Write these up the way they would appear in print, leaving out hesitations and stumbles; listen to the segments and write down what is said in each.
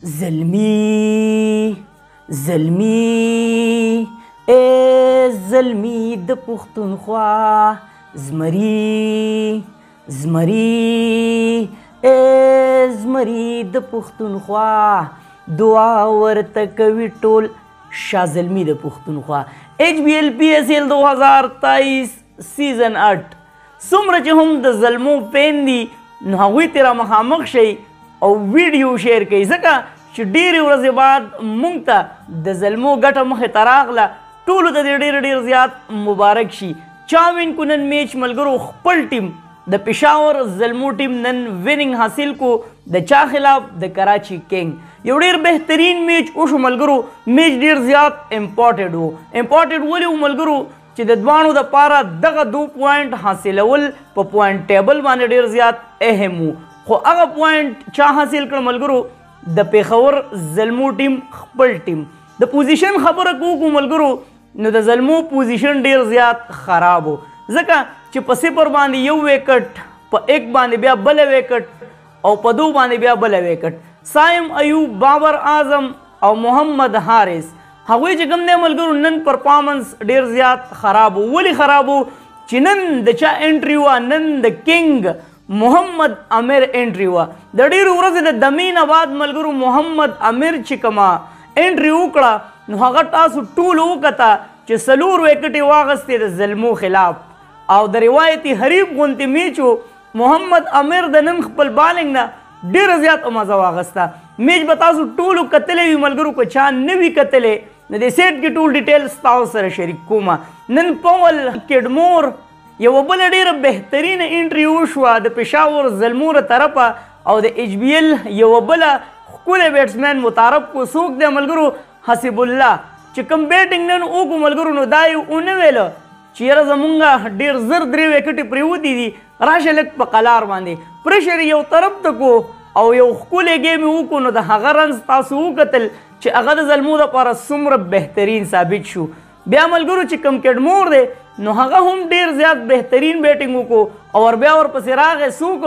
زلمی زلمی ای زلمی د پښتونخوا زمری زمری ای زمری د پښتونخوا دعا ورته کوي ټول شاه زلمی د پښتونخوا HBL-PSL 2023 سیزن 8 څومره چې هم د زلمو فین دي نو هغوی ترې را مخامخ شئ او ویډیو شیر کوي ځکه چې ډېرې ورځې بعد موږ ته د زلمو ګټه مخې ته راغله ټولو ته دې ډېر زیات مبارک شي چا وین کو نن میچ ملګرو خپل ټیم د پېښور زلمو ټیم نن ویننګ حاصل کو د چا خلاف د کراچي کینګ یو ډېر بهترین میچ وشو ملګرو میچ ډېر زیات امپورټنټ و امپورټنټ ولې و ملګرو چې د دواړو دپاره دغه 2 پوینټ حاصلول په پوینټ ټیبل باندې ډېر زیات اهم و خو هغه پوینټ چا حاصل کړ ملګرو د پېښور زلمو ټیم خپل ټیم د پوزیشن خبره کوو ملګرو نو د زلمو پوزیشن ډېر زیات خراب و ځکه چې په 0 باندې یو ویکټ په 1 باندې بیا بله ویکټ او په 2 باندې بیا بله ویکټ سایم ایوب بابر اعظم او محمد حارث هغوی چې کوم دی ملګرو نن پرفارمنس ډېر زیات خراب و ولې خراب و چې نن د چا انټري وه نن د کینګ محمد امیر انټري وه د ډېرو ورځې د دمې نه بعد ملګرو محمد امیر چې کومه انټري وکړه نو هغه تاسو ټولو وکته چې 4 ویکټې واخیستې د زلمو خلاف او د روایتي حریف غوندې میچ و محمد امیر د نن خپل بالنګ نه ډېره زیاته مزه واخیسته میچ به تاسو ټولو کتلی وي ملګرو که چا نه وي کتلی نو د سیټ کې ټول ډیټیلز تاسو سره شریک کومه نن پول کډمور یوه بله ډېره بهترینه انټري وشوه د پېښور زلمو له طرفه او د HBL یوه بله ښکلی بیټسمین متعارف کو څوک دی ملګرو حسیب الله چې کوم بیټنګ نن وکړو ملګرو نو دا یې ونه ویله چې یاره زمونږ ډېر زر 3 ویکټې پرېوتې دي راشه لږ په قلار باندې پرشر یو طرف ته کو او یو ښکلی ګیم یې وکړو نو د هغه رنز تاسو وکتل چې هغه د زلمو دپاره څومره بهترین ثابت شو بیا ملګرو چې کوم کډمور دی نو هغه هم ډېر زیات بهترین بیټنګ وکړو او بیا ورپسې راغی څوک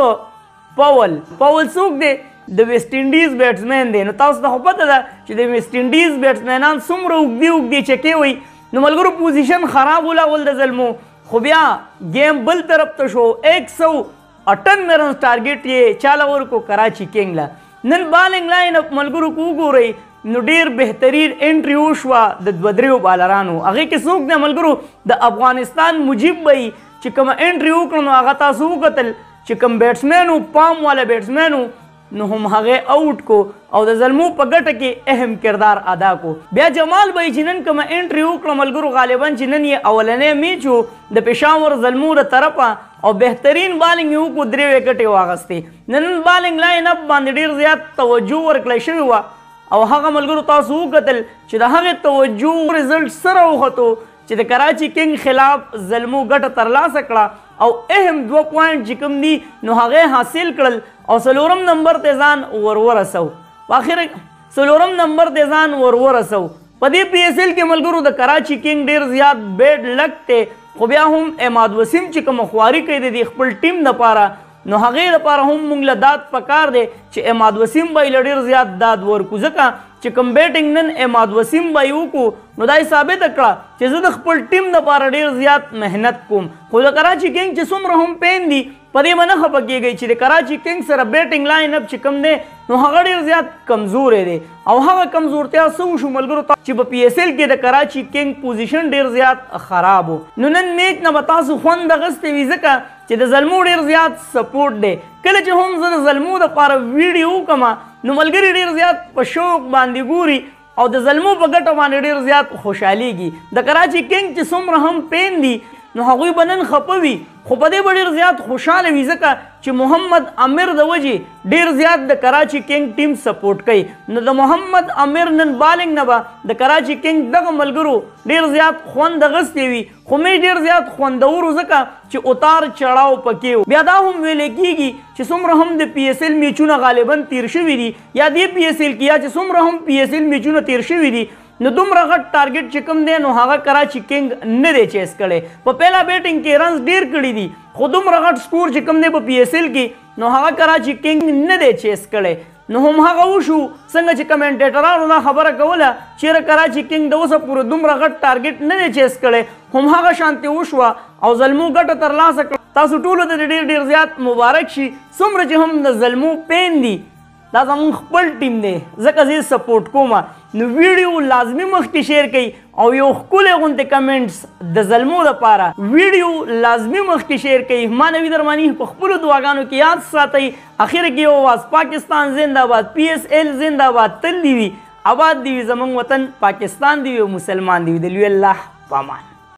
پول څوک دی د ویسټ انډیز بیټسمین دی نو تاسو ته خو پته ده چې د ویسټ انډیز بیټسمینان څومره اوږدې چکې وي نو ملګرو پوزیشن خراب ولاول د زلمو خو بیا گیم بل طرف ته شو 158 رنز ټارګېټ یې چاله ورکو کراچي کینګ له نن بالنګ لاین اپ ملګرو که وګورئ نو ډېر بهترین انټري وشوه د 2-3 بالرانو هغې کې څوک دی ملګرو د افغانستان مجیب به یي چې کومه انټري وکړه نو هغه تاسو وکتل چې کوم بیټسمین و پام والا بیټسمین و نو هم هغې آوټ کو او د زلمو په ګټه کې اهم کردار ادا کو بیا جمال به چې نن کومه انټري وکړه ملګرو غالبا چې نن یې اولنی میچ و د پېښور زلمو له طرفه او بهترین بالنګ یې وکړو 3 ویکټې واخیستې نن بالنګ لاین اپ باندې ډېر زیات توجه ورکړی شوې وه او هغه ملګرو تاسو وکتل چې د هغې توجه رزلټ سره وختو چې د کراچي کینګ خلاف زلمو ګټه ترلاسه کړه او اهم 2 پوینټ چې کوم دي نو هغې حاصل کړل او 4م نمبر ته ځان ورورسو په اخر 4م نمبر ته ځان ورورسو په دې PSL کې ملګرو د کراچي کینګ ډېر زیات بیډ لک دی خو بیا هم اماد وسیم چې کومه خواري کوي د خپل ټیم دپاره نو هغې دپاره هم موږ له داد پکار دی چې اماد وسیم به یې له ډېر زیات داد ورکو ځکه چې کوم بیټنګ نن اماد وسیم به یې وکړو نو دا یې ثابته کړه چې زه د خپل ټیم دپاره ډېر زیات محنت کوم خو د کراچي کینګ چې څومره هم پین دي په دې به نه خفه کېږئ چې د کراچي کینګ سره بیټنګ لاین اپ چې کوم دی نو هغه ډېر زیات کمزوری دی او هغه کمزورتیا څه وشو ملګرو چې په PSL کې د کراچي کینګ پوزیشن ډېر زیات خراب و نو نن میچ نه به تاسو خوند اخیستی وي ځکه چې د زلمو ډېر زیات سپورټ دی کله چې هم زه د زلمو دپاره ویډیو وکړم نو ملګري ډېر زیات په شوق باندې ګوري او د زلمو په ګټه باندې ډېر زیات خوشحالیږي د کراچي کینګ چې څومره هم پین دي نو هغوی به نن خفه وي خو په دې به ډېر زیات خوشحاله وي ځکه چې محمد امیر د وجې ډېر زیات د کراچي کینګ ټیم سپورټ کوي نو د محمد امیر نن بالنګ نه به د کراچي کینګ دغه ملګرو ډېر زیات خوند اخیستی وي خو مې ډېر زیات خوندور ځکه چې اتار چړاو پکې و بیا دا هم ویلی کېږي چې څومره هم د PSL میچونه غالبا تیر شوي دي یا دې PSL کې یا چې څومره هم PSL میچونه تیر شوي دي نو دومره غټ ټارګېټ چې کوم دی نو هغه کراچي کینګ نه دی چیس کړی په پهلا بیټنګ کې رنز ډېر کړي دي خو دومره غټ سکور چې کوم دی په PSL کې نو هغه کراچي کینګ نه دی چیس کړی نو هم هغه وشو څنګه چې کمنټیټرانو دا خبره کوله چیرې کراچي کینګ د اوسه پورې دومره غټ ټارګټ نه دی چیس کړی هم هغه شانتې وشوه او زلمو ګټه ترلاسه کړه. تاسو ټولو ته ډېر ډېر زیات مبارک شي. څومره چې هم د زلمو پین دي دا زمون خپل ټیم دی ځکه زه سپورټ کوم. نو ویډیو لازمي مخکې شیر کړئ او یو ښکلی غوندې کمنټس د زلمو دپاره ویډیو لازمي مخکې شیر کړئ. ما نوید ارماني په خپلو دعاګانو کې یاد ساتئ. اخر کې یو آواز پاکستان زنده‌باد، PSL زنده‌باد، تل دې وي آباد دې وي زموږ وطن پاکستان دې وي او مسلمان دې وي. د لوی الله په امان.